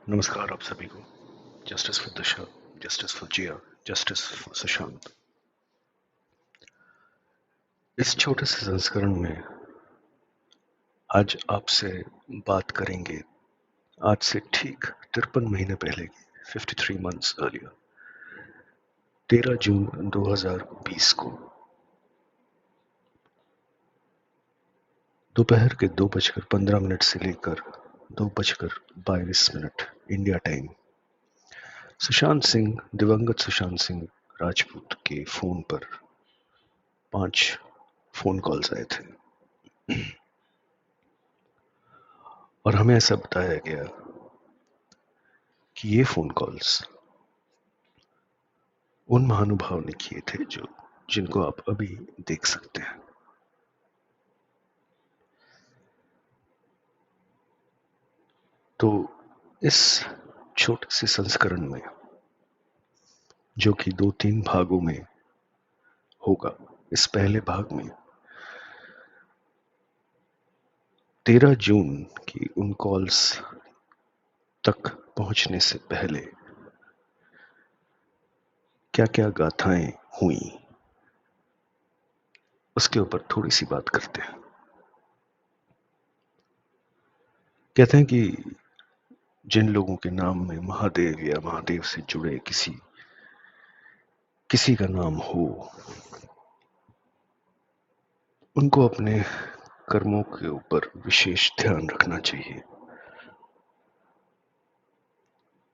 नमस्कार आप सभी को। Justice for Disha, justice for Jiya, justice for Sushant. इस छोटे से संस्करण में आज आपसे बात करेंगे आज से ठीक 53 महीने पहले की 53 मंथ्स अर्लियर 13 जून 2020 को दोपहर के 2:15 से लेकर 2:22 इंडिया टाइम सुशांत सिंह, दिवंगत सुशांत सिंह राजपूत के फोन पर 5 फोन कॉल्स आए थे और हमें ऐसा बताया गया कि ये फोन कॉल्स उन महानुभाव ने किए थे जिनको आप अभी देख सकते हैं। तो इस छोटे से संस्करण में, जो कि 2-3 भागों में होगा, इस पहले भाग में 13 जून की उन कॉल्स तक पहुंचने से पहले क्या क्या गाथाएं हुई, उसके ऊपर थोड़ी सी बात करते हैं। कहते हैं कि जिन लोगों के नाम में महादेव या महादेव से जुड़े किसी का नाम हो, उनको अपने कर्मों के ऊपर विशेष ध्यान रखना चाहिए,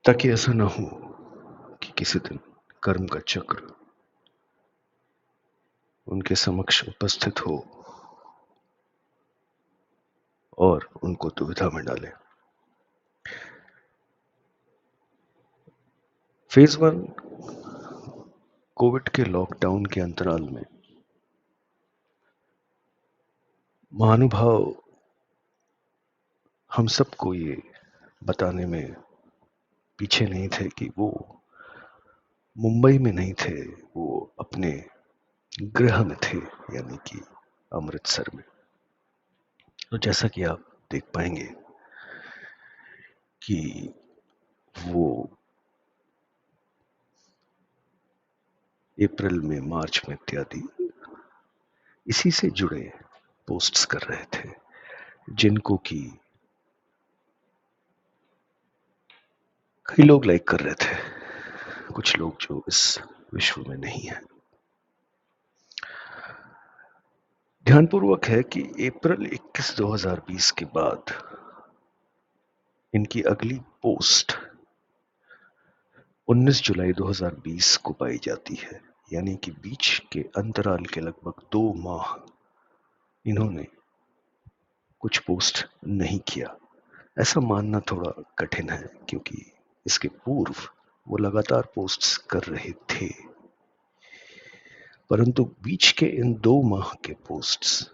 ताकि ऐसा ना हो कि किसी दिन कर्म का चक्र उनके समक्ष उपस्थित हो और उनको दुविधा में डाले। फेज 1 कोविड के लॉकडाउन के अंतराल में महानुभाव हम सबको ये बताने में पीछे नहीं थे कि वो मुंबई में नहीं थे, वो अपने गृह में थे, यानी कि अमृतसर में। तो जैसा कि आप देख पाएंगे कि वो अप्रैल में, मार्च में इत्यादि इसी से जुड़े पोस्ट्स कर रहे थे, जिनको कि कई लोग लाइक कर रहे थे, कुछ लोग जो इस विश्व में नहीं है। ध्यानपूर्वक है कि अप्रैल 21, 2020 के बाद इनकी अगली पोस्ट 19 जुलाई 2020 को पाई जाती है, यानी कि बीच के अंतराल के लगभग 2 माह इन्होंने कुछ पोस्ट नहीं किया। ऐसा मानना थोड़ा कठिन है, क्योंकि इसके पूर्व वो लगातार पोस्ट्स कर रहे थे, परंतु बीच के इन 2 माह के पोस्ट्स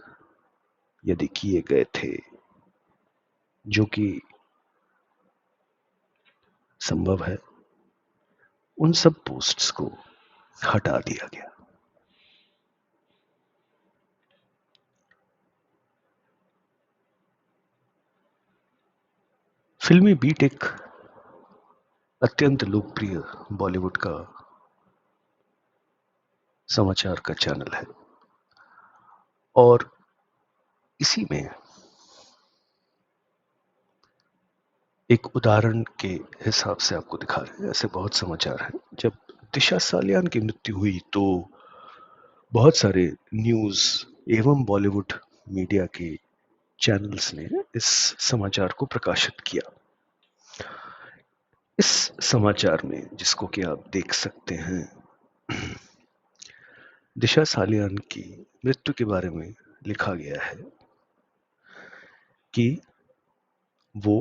यदि किए गए थे, जो कि संभव है, उन सब पोस्ट्स को हटा दिया गया। फिल्मी बीट एक अत्यंत लोकप्रिय बॉलीवुड का समाचार का चैनल है और इसी में एक उदाहरण के हिसाब से आपको दिखा रहे हैं। ऐसे बहुत समाचार हैं। जब दिशा सालियान की मृत्यु हुई तो बहुत सारे न्यूज एवं बॉलीवुड मीडिया के चैनल्स ने इस समाचार को प्रकाशित किया। इस समाचार में, जिसको कि आप देख सकते हैं, दिशा सालियान की मृत्यु के बारे में लिखा गया है कि वो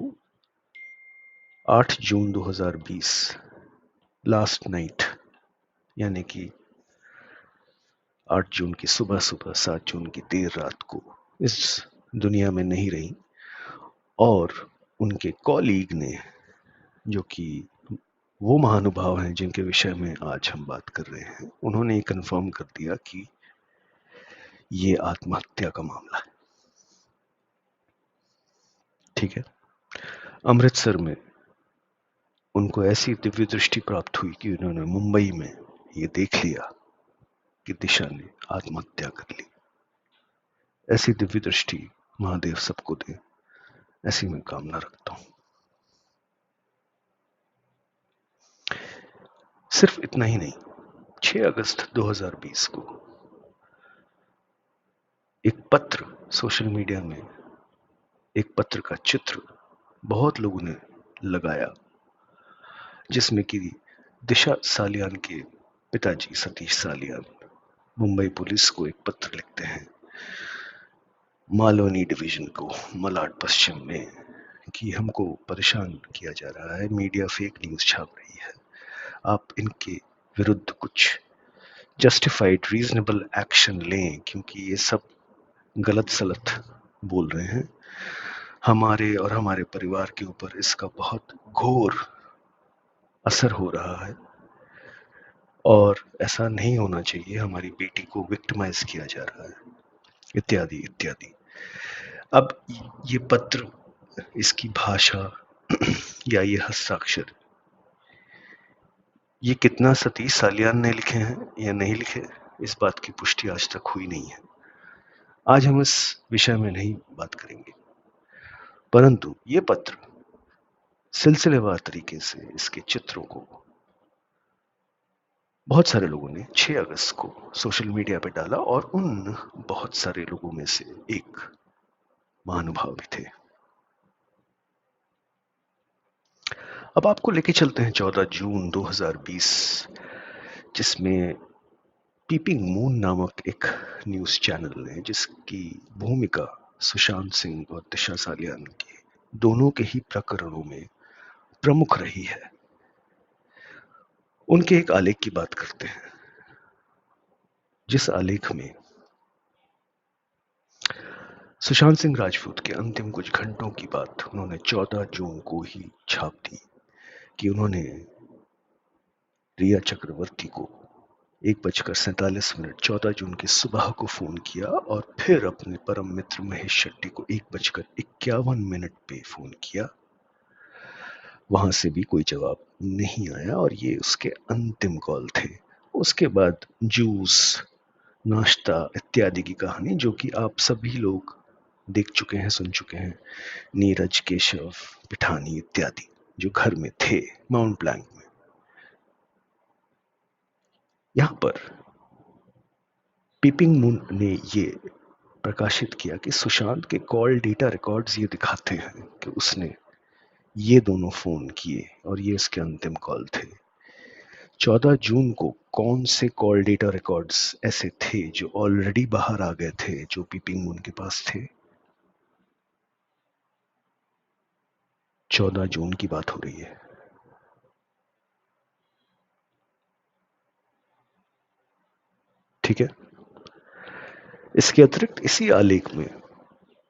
8 जून 2020 लास्ट नाइट, यानी कि 8 जून की सुबह 7 जून की देर रात को इस दुनिया में नहीं रही और उनके कॉलीग ने, जो कि वो महानुभाव हैं जिनके विषय में आज हम बात कर रहे हैं, उन्होंने ये कंफर्म कर दिया कि ये आत्महत्या का मामला है। ठीक है। अमृतसर में उनको ऐसी दिव्य दृष्टि प्राप्त हुई कि उन्होंने मुंबई में ये देख लिया कि दिशा ने आत्महत्या कर ली। ऐसी दिव्य दृष्टि महादेव सबको दे, ऐसी मैं कामना रखता हूं। सिर्फ इतना ही नहीं, 6 अगस्त 2020 को एक पत्र सोशल मीडिया में, एक पत्र का चित्र बहुत लोगों ने लगाया, जिसमें कि दिशा सालियान के पिताजी सतीश सालियान मुंबई पुलिस को एक पत्र लिखते हैं, मालवनी डिवीजन को, मलाड पश्चिम में, कि हमको परेशान किया जा रहा है, मीडिया फेक न्यूज छाप रही है, आप इनके विरुद्ध कुछ जस्टिफाइड रीजनेबल एक्शन लें, क्योंकि ये सब गलत सलत बोल रहे हैं। हमारे और हमारे परिवार के ऊपर इसका बहुत घोर असर हो रहा है और ऐसा नहीं होना चाहिए, हमारी बेटी को विक्टिमाइज किया जा रहा है, इत्यादि इत्यादि। अब ये पत्र, इसकी भाषा या ये हस्ताक्षर, ये कितना सतीश सालियान ने लिखे हैं या नहीं लिखे, इस बात की पुष्टि आज तक हुई नहीं है। आज हम इस विषय में नहीं बात करेंगे, परंतु ये पत्र सिलसिलेवार तरीके से इसके चित्रों को बहुत सारे लोगों ने 6 अगस्त को सोशल मीडिया पे डाला और उन बहुत सारे लोगों में से एक महानुभाव भी थे। अब आपको लेके चलते हैं 14 जून 2020, जिसमें पीपिंग मून नामक एक न्यूज चैनल ने, जिसकी भूमिका सुशांत सिंह और दिशा सालियान के दोनों के ही प्रकरणों में प्रमुख रही है, उनके एक आलेख की बात करते हैं, जिस आलेख में सुशांत सिंह राजपूत के अंतिम कुछ घंटों की बात उन्होंने 14 जून को ही छाप दी कि उन्होंने रिया चक्रवर्ती को 1:47 14 जून की सुबह को फोन किया और फिर अपने परम मित्र महेश शेट्टी को 1:51 पे फोन किया। वहां से भी कोई जवाब नहीं आया और ये उसके अंतिम कॉल थे। उसके बाद जूस, नाश्ता इत्यादि की कहानी, जो कि आप सभी लोग देख चुके हैं, सुन चुके हैं, नीरज, केशव, पिठानी इत्यादि जो घर में थे माउंट ब्लैंक में। यहां पर पीपिंग मून ने ये प्रकाशित किया कि सुशांत के कॉल डेटा रिकॉर्ड्स ये दिखाते हैं कि उसने ये दोनों फोन किए और ये उसके अंतिम कॉल थे। 14 जून को कौन से कॉल डेटा रिकॉर्ड्स ऐसे थे जो ऑलरेडी बाहर आ गए थे, जो पीपिंग मून के पास थे? 14 जून की बात हो रही है। ठीक है। इसके अतिरिक्त इसी आलेख में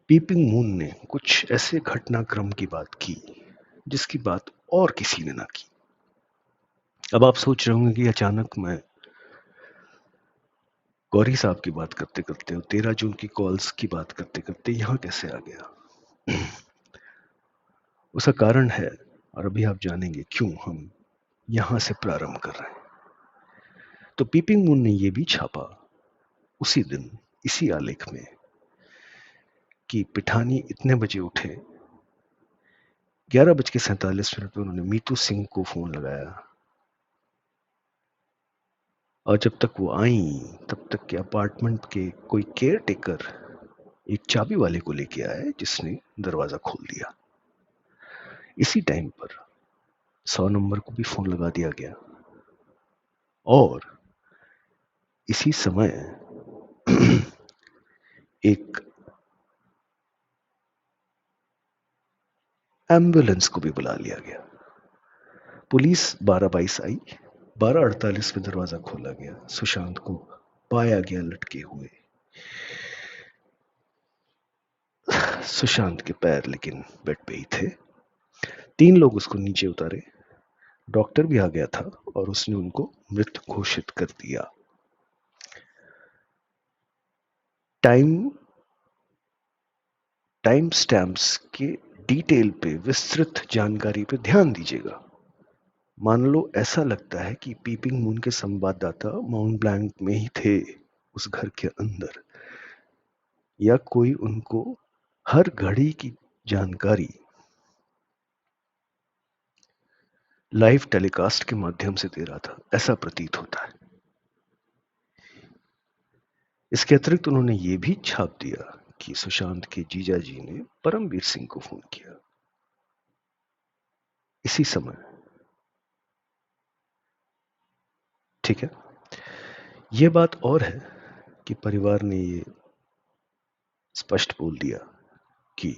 पीपिंग मून ने कुछ ऐसे घटनाक्रम की बात की जिसकी बात और किसी ने ना की। अब आप सोच रहे होंगे कि अचानक मैं गौरी साहब की बात करते करते और 13 जून की कॉल्स की बात करते करते यहां कैसे आ गया। उसका कारण है और अभी आप जानेंगे क्यों हम यहां से प्रारंभ कर रहे हैं। तो पीपिंग मून ने यह भी छापा उसी दिन इसी आलेख में कि पिठानी इतने बजे उठे, 11:47 पे उन्होंने मीतू सिंह को फोन लगाया और जब तक वो आई तब तक के अपार्टमेंट के कोई केयर टेकर एक चाबी वाले को लेके आए जिसने दरवाजा खोल दिया। इसी टाइम पर 100 नंबर को भी फोन लगा दिया गया और इसी समय एक एम्बुलेंस को भी बुला लिया गया। पुलिस 12:22 आई, 12:48 में दरवाजा खोला गया, सुशांत को पाया गया लटके हुए। सुशांत के पैर लेकिन बेड पे ही थे। 3 लोग उसको नीचे उतारे, डॉक्टर भी आ गया था और उसने उनको मृत घोषित कर दिया। टाइम स्टैम्प्स के डिटेल पे, विस्तृत जानकारी पे ध्यान दीजिएगा। मान लो ऐसा लगता है कि पीपिंग मून के संवाददाता माउंट ब्लैंक में ही थे, उस घर के अंदर, या कोई उनको हर घड़ी की जानकारी लाइव टेलीकास्ट के माध्यम से दे रहा था, ऐसा प्रतीत होता है। इसके अतिरिक्त उन्होंने ये भी छाप दिया कि सुशांत के जीजा जी ने परमवीर सिंह को फोन किया इसी समय। ठीक है, यह बात और है कि परिवार ने ये स्पष्ट बोल दिया कि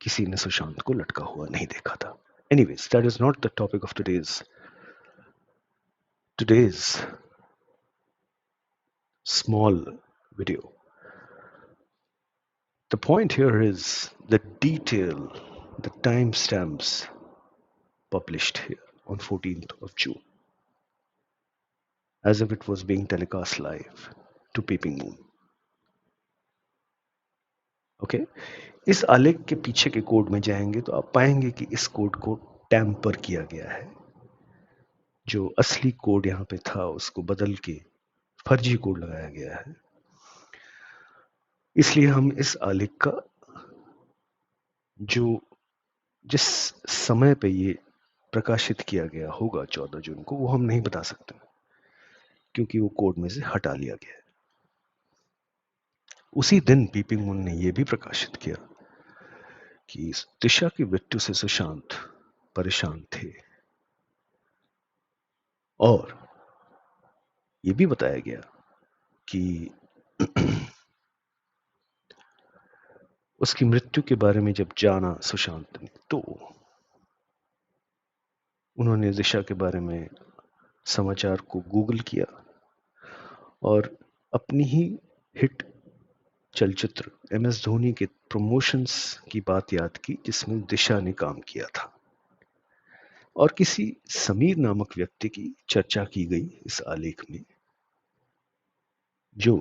किसी ने सुशांत को लटका हुआ नहीं देखा था। Anyways, that is not the topic of today's small video. The point here is the detail, the timestamps published here on 14th of June, as if it was being telecast live to Peeping Moon. Okay, इस आलेख के पीछे के code में जाएंगे तो आप पाएंगे कि इस कोड को टैम्पर किया गया है। जो असली कोड यहाँ पे था उसको बदल के फर्जी कोड लगाया गया है। इसलिए हम इस आलेख का जो जिस समय पे ये प्रकाशित किया गया होगा 14 जून को, वो हम नहीं बता सकते क्योंकि वो कोड में से हटा लिया गया है। उसी दिन पीपिंग मून ने यह भी प्रकाशित किया कि दिशा की मृत्यु से सुशांत परेशान थे और यह भी बताया गया कि उसकी मृत्यु के बारे में जब जाना सुशांत ने, तो उन्होंने दिशा के बारे में समाचार को गूगल किया और अपनी ही हिट चलचित्र MS धोनी के प्रमोशंस की बात याद की जिसमें दिशा ने काम किया था, और किसी समीर नामक व्यक्ति की चर्चा की गई इस आलेख में जो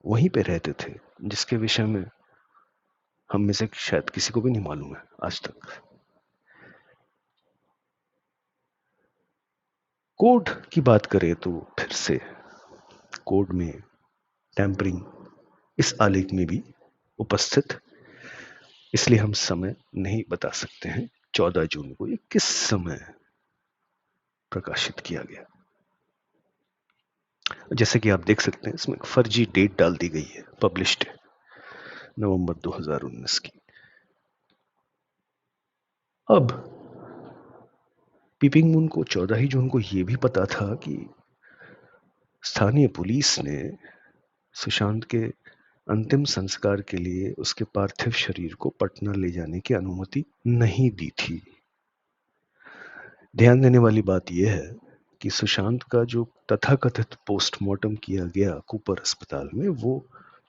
वहीं पे रहते थे, जिसके विषय में हम में से शायद किसी को भी नहीं मालूम है आज तक। कोड की बात करें तो फिर से कोड में टैंपरिंग इस आलेख में भी उपस्थित, इसलिए हम समय नहीं बता सकते हैं 14 जून को ये किस समय प्रकाशित किया गया। जैसे कि आप देख सकते हैं इसमें फर्जी डेट डाल दी गई है, पब्लिश्ड है नवंबर 2019 की। अब पीपिंग मून को 14 जून को यह भी पता था कि स्थानीय पुलिस ने सुशांत के अंतिम संस्कार के लिए उसके पार्थिव शरीर को पटना ले जाने की अनुमति नहीं दी थी। ध्यान देने वाली बात यह है कि सुशांत का जो तथाकथित पोस्टमार्टम किया गया कूपर अस्पताल में, वो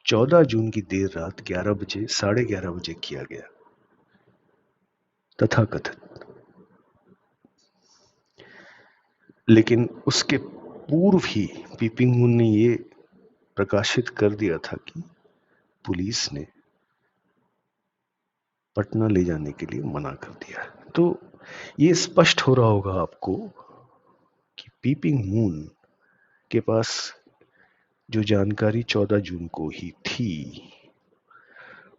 14 जून की देर रात 11 बजे 11:30 बजे किया गया, तथाकथित। लेकिन उसके पूर्व ही पीपिंग मून ने ये प्रकाशित कर दिया था कि पुलिस ने पटना ले जाने के लिए मना कर दिया। तो ये स्पष्ट हो रहा होगा आपको कि पीपिंग मून के पास जो जानकारी 14 जून को ही थी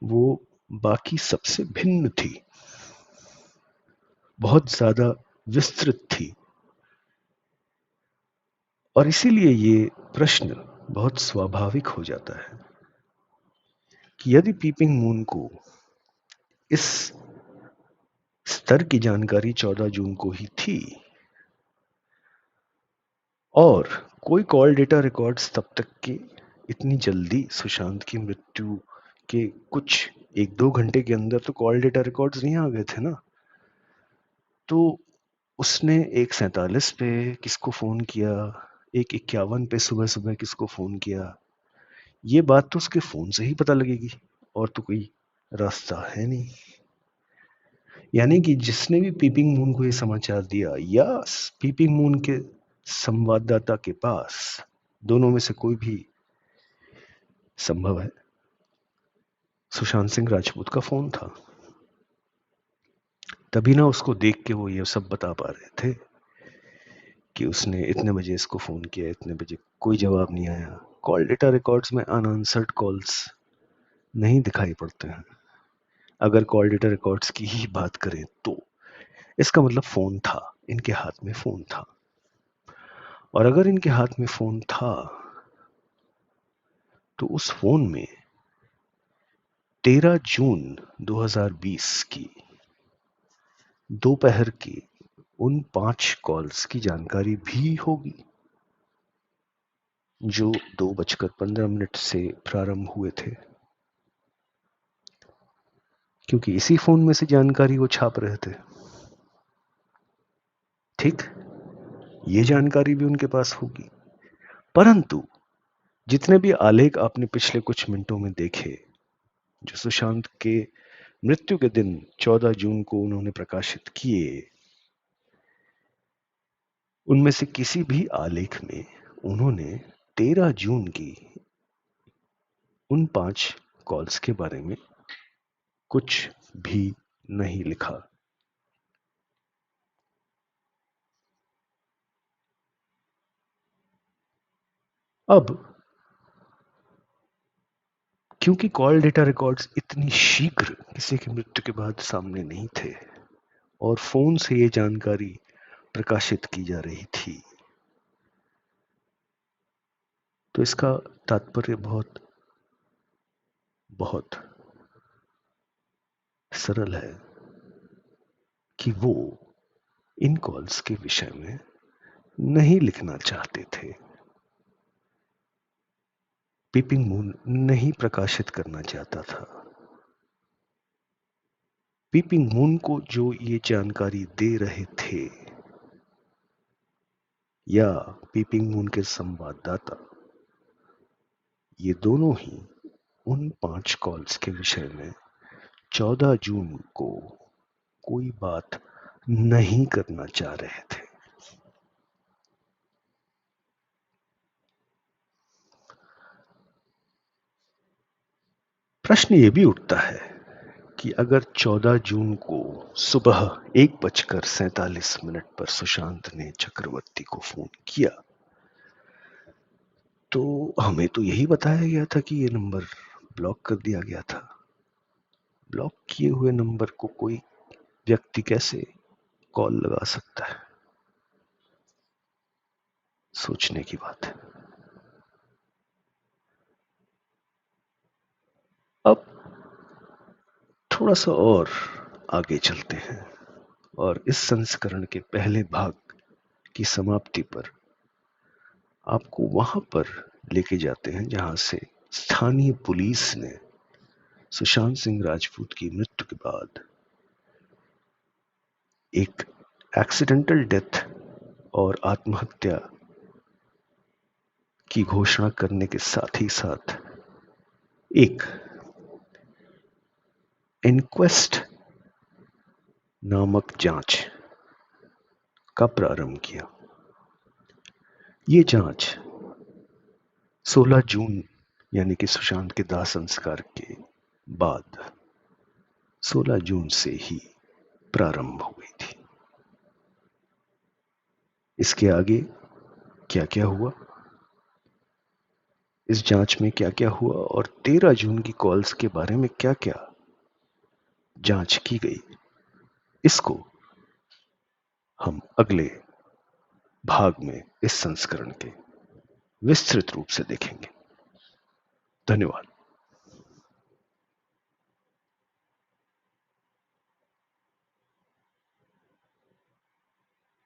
वो बाकी सबसे भिन्न थी, बहुत ज्यादा विस्तृत थी। और इसीलिए ये प्रश्न बहुत स्वाभाविक हो जाता है कि यदि पीपिंग मून को इस स्तर की जानकारी 14 जून को ही थी और कोई कॉल डेटा रिकॉर्ड्स तब तक के इतनी जल्दी सुशांत की मृत्यु के कुछ 1-2 घंटे के अंदर तो कॉल डेटा रिकॉर्ड्स नहीं आ गए थे ना, तो उसने 147 पे किसको फोन किया, 151 पे सुबह सुबह किसको फोन किया, ये बात तो उसके फोन से ही पता लगेगी और तो कोई रास्ता है नहीं। यानी कि जिसने भी पीपिंग मून को ये समाचार दिया या पीपिंग मून के संवाददाता के पास, दोनों में से कोई भी संभव है, सुशांत सिंह राजपूत का फोन था, तभी ना उसको देख के वो ये सब बता पा रहे थे। कि उसने इतने बजे इसको फ़ोन किया, इतने बजे कोई जवाब नहीं आया। कॉल डेटा रिकॉर्ड्स में अनआंसर्ड कॉल्स नहीं दिखाई पड़ते हैं। अगर कॉल डेटा रिकॉर्ड्स की ही बात करें तो इसका मतलब फ़ोन था, इनके हाथ में फ़ोन था। और अगर इनके हाथ में फ़ोन था तो उस फ़ोन में 13 जून 2020 की दोपहर की उन 5 कॉल्स की जानकारी भी होगी जो 2:15 से प्रारंभ हुए थे, क्योंकि इसी फोन में से जानकारी वो छाप रहे थे। ठीक, ये जानकारी भी उनके पास होगी। परंतु जितने भी आलेख आपने पिछले कुछ मिनटों में देखे, जो सुशांत के मृत्यु के दिन 14 जून को उन्होंने प्रकाशित किए, उनमें से किसी भी आलेख में उन्होंने 13 जून की उन 5 कॉल्स के बारे में कुछ भी नहीं लिखा। अब क्योंकि कॉल डेटा रिकॉर्ड्स इतनी शीघ्र किसी की मृत्यु के बाद सामने नहीं थे और फोन से ये जानकारी प्रकाशित की जा रही थी, तो इसका तात्पर्य बहुत बहुत सरल है कि वो इन कॉल्स के विषय में नहीं लिखना चाहते थे। पीपिंग मून नहीं प्रकाशित करना चाहता था। पीपिंग मून को जो ये जानकारी दे रहे थे या पीपिंग मून के संवाददाता, ये दोनों ही उन 5 कॉल्स के विषय में 14 जून को कोई बात नहीं करना चाह रहे थे। प्रश्न ये भी उठता है कि अगर 14 जून को सुबह 1:47 पर सुशांत ने चक्रवर्ती को फोन किया, तो हमें तो यही बताया गया था कि ये नंबर ब्लॉक कर दिया गया था। ब्लॉक किए हुए नंबर को कोई व्यक्ति कैसे कॉल लगा सकता है? सोचने की बात है। अब थोड़ा सा और आगे चलते हैं और इस संस्करण के पहले भाग की समाप्ति पर आपको वहां पर लेके जाते हैं जहां से स्थानीय पुलिस ने सुशांत सिंह राजपूत की मृत्यु के बाद एक एक्सीडेंटल डेथ और आत्महत्या की घोषणा करने के साथ ही साथ एक इनक्वेस्ट नामक जांच का प्रारंभ किया। ये जांच 16 जून यानी कि सुशांत के दाह संस्कार के बाद 16 जून से ही प्रारंभ हुई थी। इसके आगे क्या क्या हुआ, इस जांच में क्या क्या हुआ और 13 जून की कॉल्स के बारे में क्या क्या जांच की गई, इसको हम अगले भाग में इस संस्करण के विस्तृत रूप से देखेंगे। धन्यवाद।